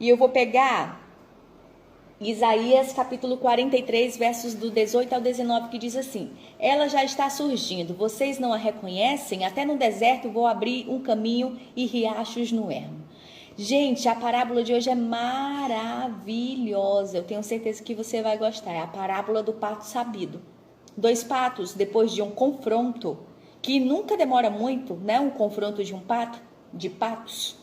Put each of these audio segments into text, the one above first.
E eu vou pegar Isaías capítulo 43, versos do 18 ao 19, que diz assim: ela já está surgindo, vocês não a reconhecem? Até no deserto vou abrir um caminho e riachos no ermo. Gente, a parábola de hoje é maravilhosa. Eu tenho certeza que você vai gostar. É a parábola do pato sabido. Dois patos, depois de um confronto, que nunca demora muito, né? Um confronto de patos.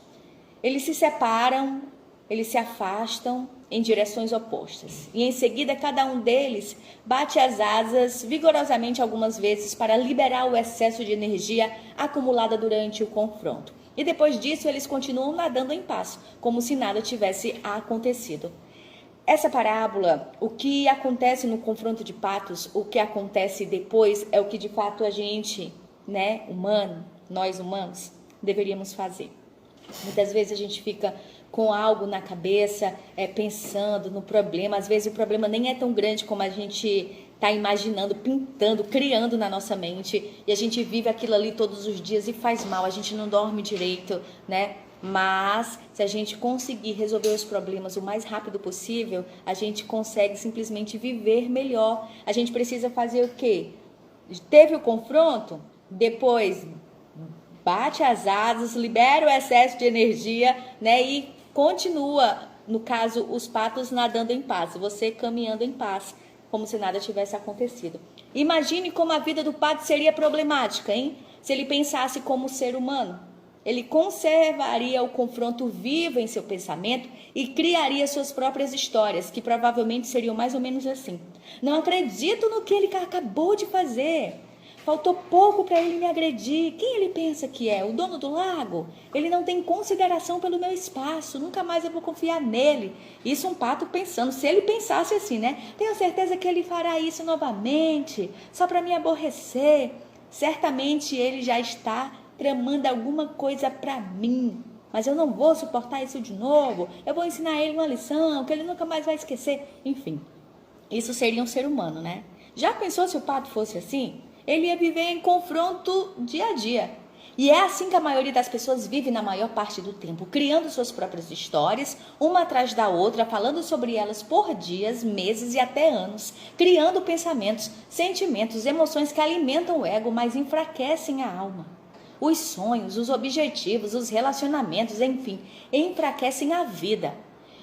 Eles se separam, eles se afastam em direções opostas. E em seguida, cada um deles bate as asas vigorosamente algumas vezes para liberar o excesso de energia acumulada durante o confronto. E depois disso, eles continuam nadando em paz, como se nada tivesse acontecido. Essa parábola, o que acontece no confronto de patos, o que acontece depois, é o que de fato a gente, né, nós humanos, deveríamos fazer. Muitas vezes a gente fica com algo na cabeça, pensando no problema. Às vezes o problema nem é tão grande como a gente está imaginando, pintando, criando na nossa mente. E a gente vive aquilo ali todos os dias e faz mal. A gente não dorme direito, né? Mas se a gente conseguir resolver os problemas o mais rápido possível, a gente consegue simplesmente viver melhor. A gente precisa fazer o quê? Teve o confronto, depois bate as asas, libera o excesso de energia, né? E continua, no caso, os patos nadando em paz, você caminhando em paz, como se nada tivesse acontecido. Imagine como a vida do pato seria problemática, hein? Se ele pensasse como ser humano. Ele conservaria o confronto vivo em seu pensamento e criaria suas próprias histórias, que provavelmente seriam mais ou menos assim: não acredito no que ele acabou de fazer. Faltou pouco para ele me agredir. Quem ele pensa que é? O dono do lago? Ele não tem consideração pelo meu espaço. Nunca mais eu vou confiar nele. Isso um pato pensando. Se ele pensasse assim, né? Tenho certeza que ele fará isso novamente, só para me aborrecer. Certamente ele já está tramando alguma coisa para mim. Mas eu não vou suportar isso de novo. Eu vou ensinar ele uma lição que ele nunca mais vai esquecer. Enfim, isso seria um ser humano, né? Já pensou se o pato fosse assim? Ele ia viver em confronto dia a dia. E é assim que a maioria das pessoas vive na maior parte do tempo, criando suas próprias histórias, uma atrás da outra, falando sobre elas por dias, meses e até anos, criando pensamentos, sentimentos, emoções que alimentam o ego, mas enfraquecem a alma. Os sonhos, os objetivos, os relacionamentos, enfim, enfraquecem a vida.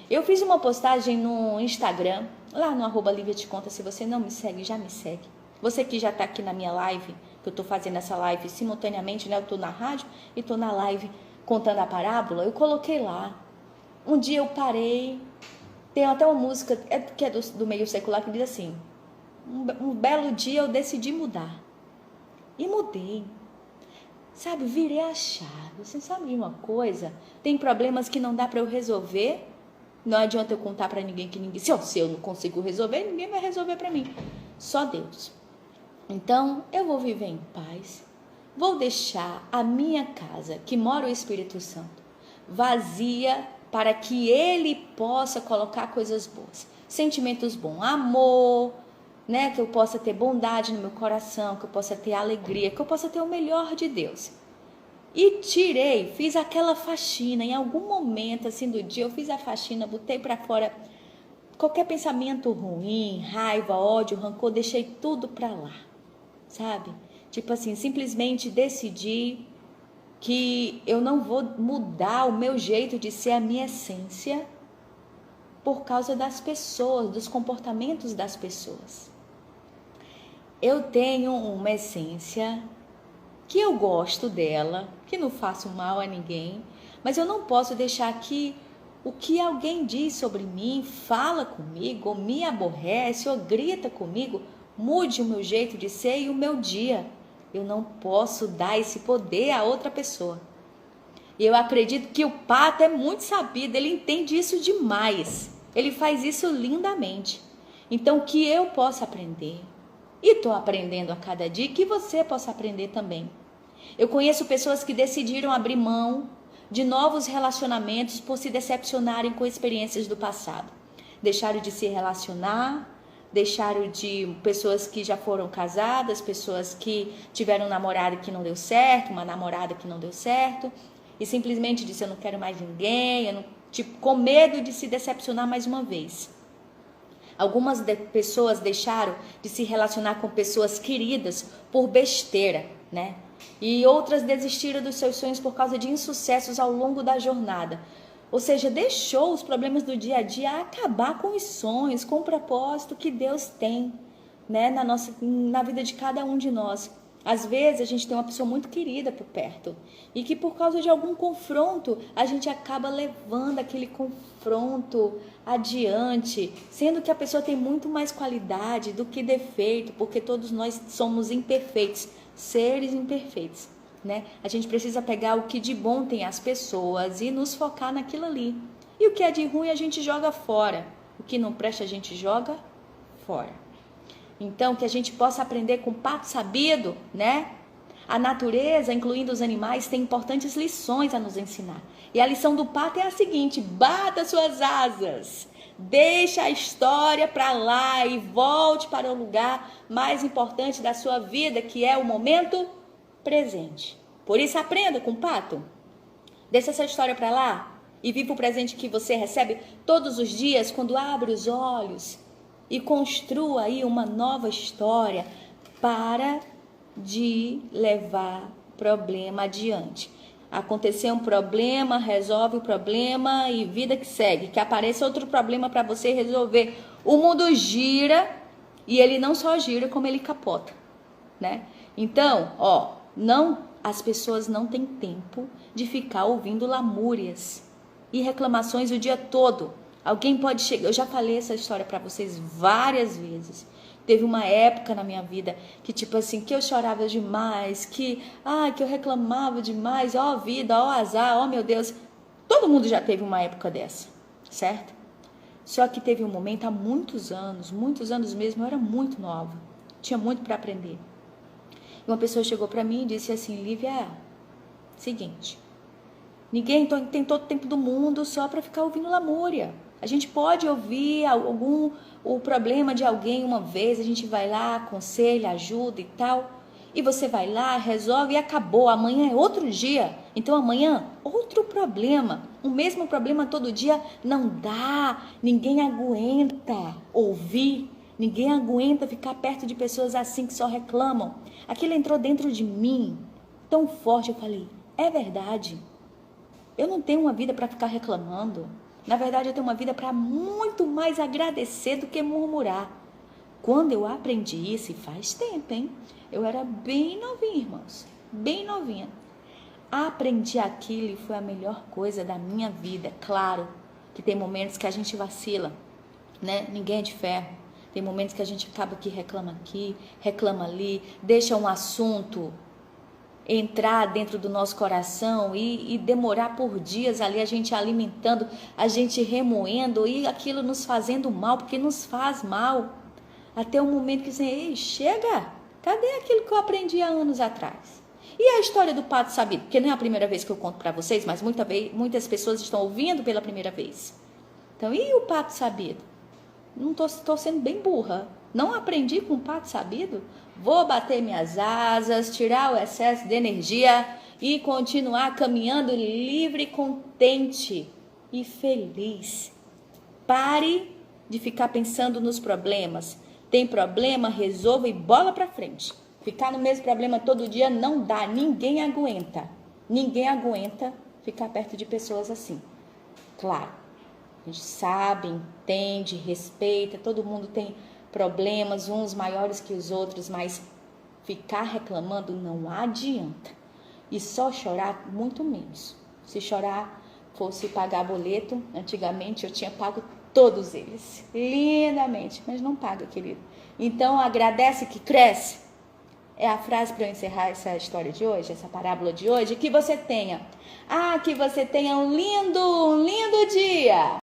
Eu fiz uma postagem no Instagram, lá no @LiviaTeConta. Se você não me segue, já me segue. Você que já está aqui na minha live, que eu estou fazendo essa live simultaneamente, né? Eu estou na rádio e estou na live contando a parábola. Eu coloquei lá. Um dia eu parei, tem até uma música que é do meio secular que diz assim: um belo dia eu decidi mudar. E mudei. Sabe, virei a chave. Você sabe de uma coisa? Tem problemas que não dá para eu resolver. Não adianta eu contar para ninguém que ninguém... Se eu não consigo resolver, ninguém vai resolver para mim. Só Deus. Então, eu vou viver em paz. Vou deixar a minha casa, que mora o Espírito Santo, vazia para que Ele possa colocar coisas boas. Sentimentos bons, amor, né? Que eu possa ter bondade no meu coração, que eu possa ter alegria, que eu possa ter o melhor de Deus. E fiz aquela faxina. Em algum momento assim do dia, eu fiz a faxina, botei para fora qualquer pensamento ruim, raiva, ódio, rancor, deixei tudo para lá. Sabe? Tipo assim, simplesmente decidi que eu não vou mudar o meu jeito de ser, a minha essência, por causa das pessoas, dos comportamentos das pessoas. Eu tenho uma essência que eu gosto dela, que não faço mal a ninguém, mas eu não posso deixar que o que alguém diz sobre mim, fala comigo, ou me aborrece, ou grita comigo, mude o meu jeito de ser e o meu dia. Eu não posso dar esse poder a outra pessoa. E eu acredito que o pato é muito sabido, ele entende isso demais. Ele faz isso lindamente. Então, que eu possa aprender, e estou aprendendo a cada dia, que você possa aprender também. Eu conheço pessoas que decidiram abrir mão de novos relacionamentos por se decepcionarem com experiências do passado. Deixaram de se relacionar, deixaram de pessoas que já foram casadas, pessoas que tiveram um namorado que não deu certo, uma namorada que não deu certo, e simplesmente disse: eu não quero mais ninguém, tipo, com medo de se decepcionar mais uma vez. Algumas pessoas deixaram de se relacionar com pessoas queridas por besteira, né? E outras desistiram dos seus sonhos por causa de insucessos ao longo da jornada. Ou seja, deixou os problemas do dia a dia acabar com os sonhos, com o propósito que Deus tem, né, na vida de cada um de nós. Às vezes a gente tem uma pessoa muito querida por perto e que por causa de algum confronto a gente acaba levando aquele confronto adiante, sendo que a pessoa tem muito mais qualidade do que defeito, porque todos nós somos imperfeitos, seres imperfeitos, né? A gente precisa pegar o que de bom tem as pessoas e nos focar naquilo ali. E o que é de ruim a gente joga fora, o que não presta a gente joga fora. Então, que a gente possa aprender com o pato sabido, né? A natureza, incluindo os animais, tem importantes lições a nos ensinar. E a lição do pato é a seguinte: bata suas asas, deixa a história para lá e volte para o lugar mais importante da sua vida, que é o momento presente. Por isso, aprenda com o pato. Deixa essa história para lá e viva o presente que você recebe todos os dias quando abre os olhos. E construa aí uma nova história para de levar o problema adiante. Aconteceu um problema, resolve o problema e vida que segue. Que apareça outro problema para você resolver. O mundo gira e ele não só gira, como ele capota, né? Então, as pessoas não têm tempo de ficar ouvindo lamúrias e reclamações o dia todo. Alguém pode chegar, eu já falei essa história para vocês várias vezes. Teve uma época na minha vida que tipo assim, que eu chorava demais, que eu reclamava demais, ó vida, ó azar, ó meu Deus. Todo mundo já teve uma época dessa, certo? Só que teve um momento há muitos anos mesmo, eu era muito nova, tinha muito para aprender. E uma pessoa chegou para mim e disse assim: Lívia, seguinte, ninguém tem todo o tempo do mundo só para ficar ouvindo lamúria. A gente pode ouvir o problema de alguém uma vez, a gente vai lá, aconselha, ajuda e tal, e você vai lá, resolve e acabou. Amanhã é outro dia, então amanhã outro problema. O mesmo problema todo dia não dá, ninguém aguenta ouvir, ninguém aguenta ficar perto de pessoas assim que só reclamam. Aquilo entrou dentro de mim tão forte, eu falei, é verdade, eu não tenho uma vida para ficar reclamando. Na verdade, eu tenho uma vida para muito mais agradecer do que murmurar. Quando eu aprendi isso, e faz tempo, hein? Eu era bem novinha, irmãos, bem novinha. Aprendi aquilo e foi a melhor coisa da minha vida. Claro que tem momentos que a gente vacila, né? Ninguém é de ferro. Tem momentos que a gente acaba que reclama aqui, reclama ali, deixa um assunto entrar dentro do nosso coração e demorar por dias ali, a gente alimentando, a gente remoendo e aquilo nos fazendo mal, porque nos faz mal. Até o momento que você, ei, chega, cadê aquilo que eu aprendi há anos atrás? E a história do pato sabido? Porque não é a primeira vez que eu conto para vocês, mas muitas pessoas estão ouvindo pela primeira vez. Então, e o pato sabido? Não estou sendo bem burra. Não aprendi com o pato sabido? Vou bater minhas asas, tirar o excesso de energia e continuar caminhando livre, contente e feliz. Pare de ficar pensando nos problemas. Tem problema, resolva e bola pra frente. Ficar no mesmo problema todo dia não dá, ninguém aguenta. Ninguém aguenta ficar perto de pessoas assim. Claro, a gente sabe, entende, respeita, todo mundo tem problemas, uns maiores que os outros, mas ficar reclamando não adianta. E só chorar, muito menos. Se chorar fosse pagar boleto, antigamente eu tinha pago todos eles, lindamente, mas não paga, querido. Então agradece que cresce. É a frase para eu encerrar essa história de hoje, essa parábola de hoje. Que você tenha um lindo dia.